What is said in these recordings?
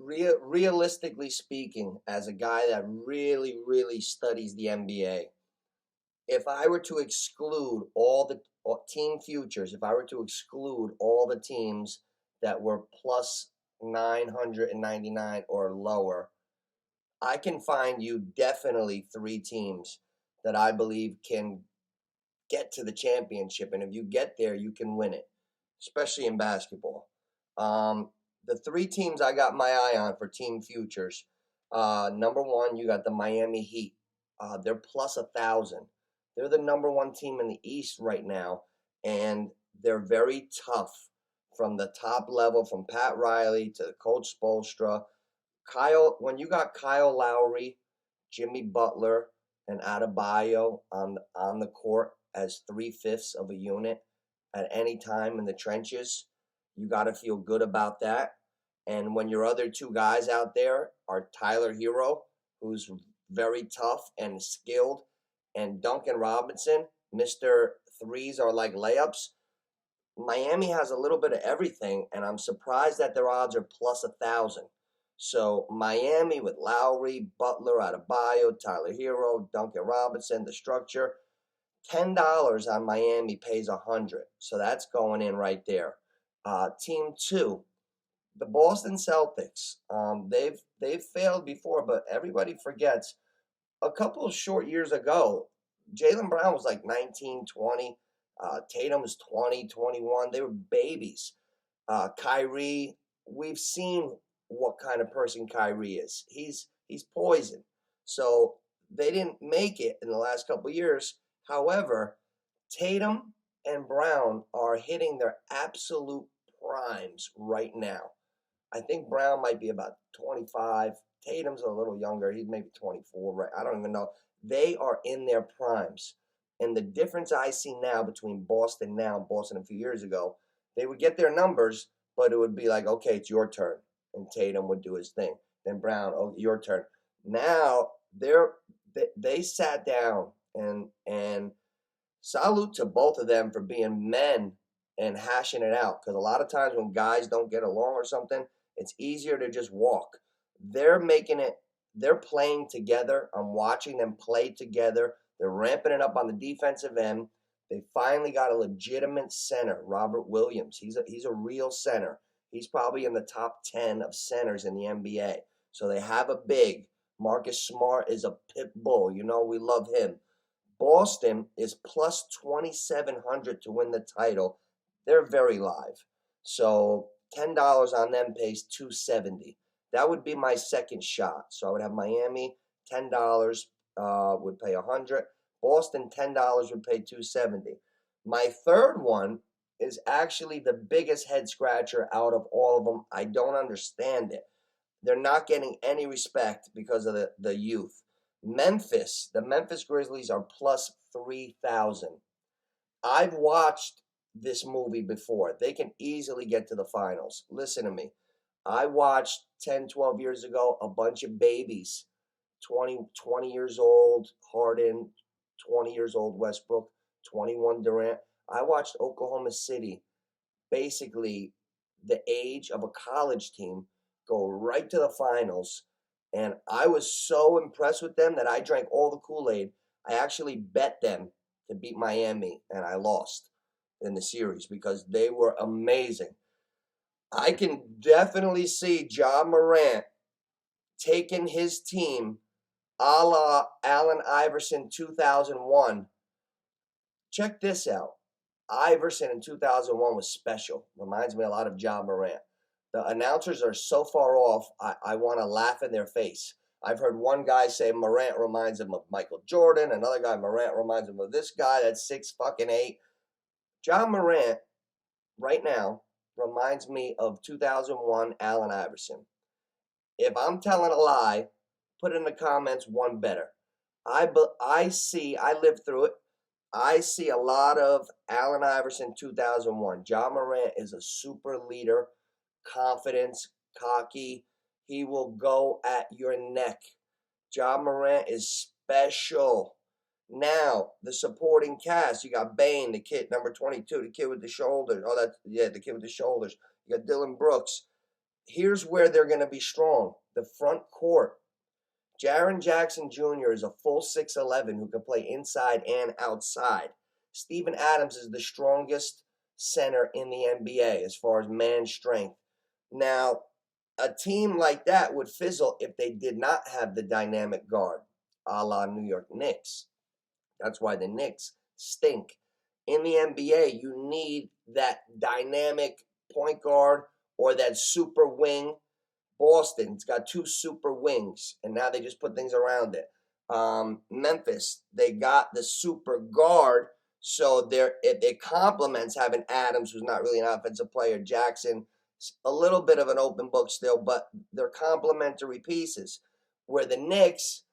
realistically speaking, as a guy that really, really studies the NBA, if I were to exclude all the team futures, if I were to exclude all the teams that were plus 999 or lower, I can find you definitely three teams that I believe can get to the championship. And if you get there, you can win it, especially in basketball. The three teams I got my eye on for team futures. Number one, you got the Miami Heat. They're plus 1,000. They're the number one team in the East right now, and they're very tough from the top level, from Pat Riley to Coach Spoelstra. When you got Kyle Lowry, Jimmy Butler, and Adebayo on the court as 3/5 of a unit at any time in the trenches, you got to feel good about that. And when your other two guys out there are Tyler Hero, who's very tough and skilled, and Duncan Robinson, Mr. Threes are like layups. Miami has a little bit of everything, and I'm surprised that their odds are plus 1,000. So Miami with Lowry, Butler, Adebayo, Tyler Hero, Duncan Robinson, the structure. $10 on Miami pays 100, so that's going in right there. Team two, the Boston Celtics. They've failed before, but everybody forgets. A couple of short years ago, Jaylen Brown was like 19, 20. Tatum was 20, 21. They were babies. Kyrie, we've seen what kind of person Kyrie is. He's poison. So they didn't make it in the last couple of years. However, Tatum and Brown are hitting their absolute primes right now. I think Brown might be about 25. Tatum's a little younger. He's maybe 24, right? I don't even know. They are in their primes. And the difference I see now between Boston now and Boston a few years ago, they would get their numbers, but it would be like, okay, it's your turn. And Tatum would do his thing. Then Brown, oh, your turn. Now they sat down and salute to both of them for being men and hashing it out. Because a lot of times when guys don't get along or something, it's easier to just walk. They're making it. They're playing together. I'm watching them play together. They're ramping it up on the defensive end. They finally got a legitimate center, Robert Williams. He's a real center. He's probably in the top 10 of centers in the NBA. So they have a big. Marcus Smart is a pit bull. You know, we love him. Boston is plus 2,700 to win the title. They're very live. So $10 on them pays $270. That would be my second shot. So I would have Miami, $10 would pay $100. Boston, $10 would pay $270. My third one is actually the biggest head scratcher out of all of them. I don't understand it. They're not getting any respect because of the youth. Memphis, the Memphis Grizzlies are plus 3,000. I've watched this movie before. They can easily get to the finals. Listen to me. I watched 10, 12 years ago a bunch of babies, 20 years old, Harden, 20 years old, Westbrook, 21, Durant. I watched Oklahoma City, basically the age of a college team, go right to the finals. And I was so impressed with them that I drank all the Kool-Aid. I actually bet them to beat Miami, and I lost in the series because they were amazing. I can definitely see Ja Morant taking his team a la Allen Iverson 2001. Check this out. Iverson in 2001 was special. Reminds me a lot of Ja Morant. The announcers are so far off, I want to laugh in their face. I've heard one guy say Morant reminds him of Michael Jordan. Another guy, Morant reminds him of this guy that's 6'8". Ja Morant, right now, reminds me of 2001 Allen Iverson. If I'm telling a lie, put in the comments one better. I lived through it. I see a lot of Allen Iverson 2001. Ja Morant is a super leader, confidence, cocky. He will go at your neck. Ja Morant is special. Now, the supporting cast, you got Bane, the kid, number 22, the kid with the shoulders. The kid with the shoulders. You got Dylan Brooks. here's where they're going to be strong. The front court. Jaren Jackson Jr. is a full 6'11" who can play inside and outside. Steven Adams is the strongest center in the NBA as far as man strength. Now, a team like that would fizzle if they did not have the dynamic guard, a la New York Knicks. That's why the Knicks stink. In the NBA, you need that dynamic point guard or that super wing. Boston's got 2 super wings, and now they just put things around it. Memphis, they got the super guard, so it complements having Adams, who's not really an offensive player. Jackson, a little bit of an open book still, but they're complementary pieces. Where the Knicks,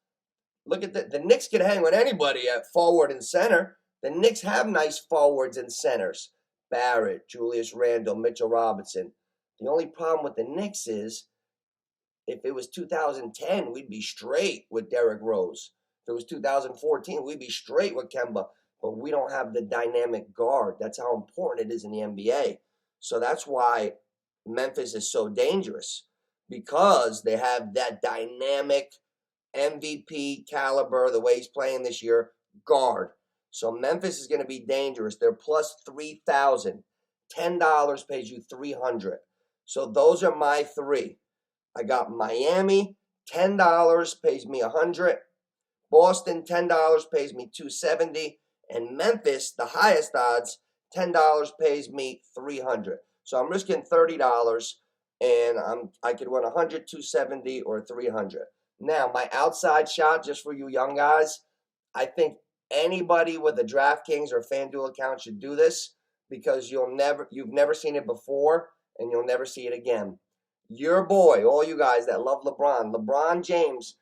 look at the Knicks can hang with anybody at forward and center. The Knicks have nice forwards and centers. Barrett, Julius Randle, Mitchell Robinson. The only problem with the Knicks is, if it was 2010, we'd be straight with Derrick Rose. If it was 2014, we'd be straight with Kemba. But we don't have the dynamic guard. That's how important it is in the NBA. So that's why Memphis is so dangerous, because they have that dynamic MVP caliber, the way he's playing this year, guard. So Memphis is going to be dangerous. They're plus 3,000. $10 pays you 300. So those are my 3. I got Miami, $10 pays me 100. Boston, $10 pays me 270. And Memphis, the highest odds, $10 pays me 300. So I'm risking $30, and I could win 100, 270, or 300. Now, my outside shot, just for you young guys, I think anybody with a DraftKings or FanDuel account should do this, because you've never seen it before, and you'll never see it again. Your boy, all you guys that love LeBron James,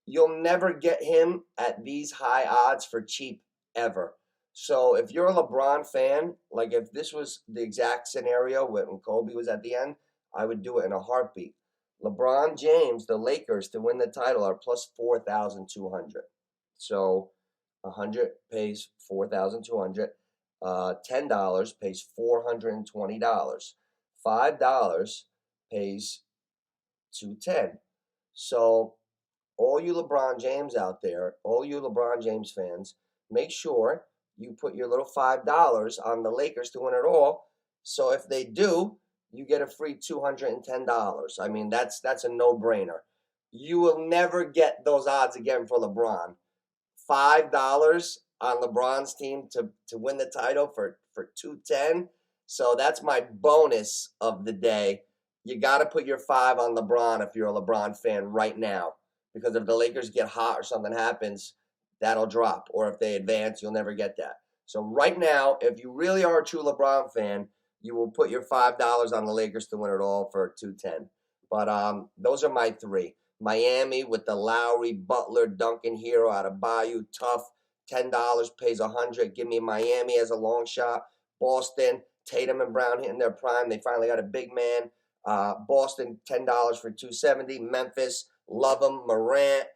you'll never get him at these high odds for cheap ever. So if you're a LeBron fan, like if this was the exact scenario when Kobe was at the end, I would do it in a heartbeat. LeBron James, the Lakers, to win the title are plus 4,200. So 100 pays 4,200. $10 pays $420. $5 pays $210. So all you LeBron James out there, all you LeBron James fans, make sure you put your little $5 on the Lakers to win it all. So if they do, you get a free $210. I mean, that's a no-brainer. You will never get those odds again for LeBron. $5 on LeBron's team to win the title for $210. So that's my bonus of the day. You got to put your 5 on LeBron if you're a LeBron fan right now, because if the Lakers get hot or something happens, that'll drop. Or if they advance, you'll never get that. So right now, if you really are a true LeBron fan, you will put your $5 on the Lakers to win it all for $210. But those are my 3. Miami with the Lowry, Butler, Duncan Hero out of Bayou, tough. $10 pays $100. Give me Miami as a long shot. Boston, Tatum and Brown hitting their prime. They finally got a big man. Boston, $10 for $270. Memphis, love them. Morant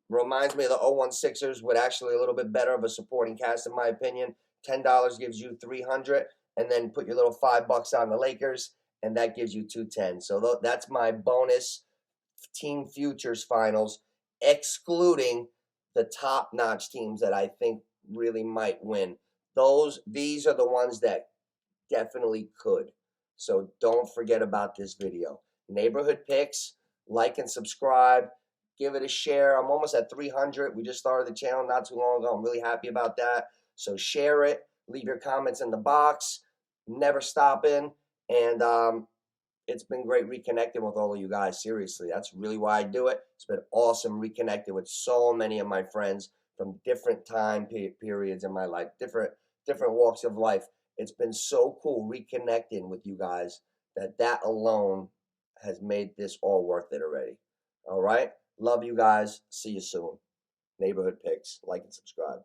reminds me of the 01 Sixers, with actually a little bit better of a supporting cast, in my opinion. $10 gives you $300, and then put your little $5 on the Lakers, and that gives you $210. So that's my bonus team futures finals, excluding the top-notch teams that I think really might win. These are the ones that definitely could. So don't forget about this video. Neighborhood picks, like and subscribe, give it a share. I'm almost at 300. We just started the channel not too long ago. I'm really happy about that. So share it, leave your comments in the box, never stopping, and it's been great reconnecting with all of you guys. Seriously, that's really why I do it. It's been awesome reconnecting with so many of my friends from different time periods in my life, different walks of life. It's been so cool reconnecting with you guys that alone has made this all worth it already. All right? Love you guys. See you soon. Neighborhood Picks. Like and subscribe.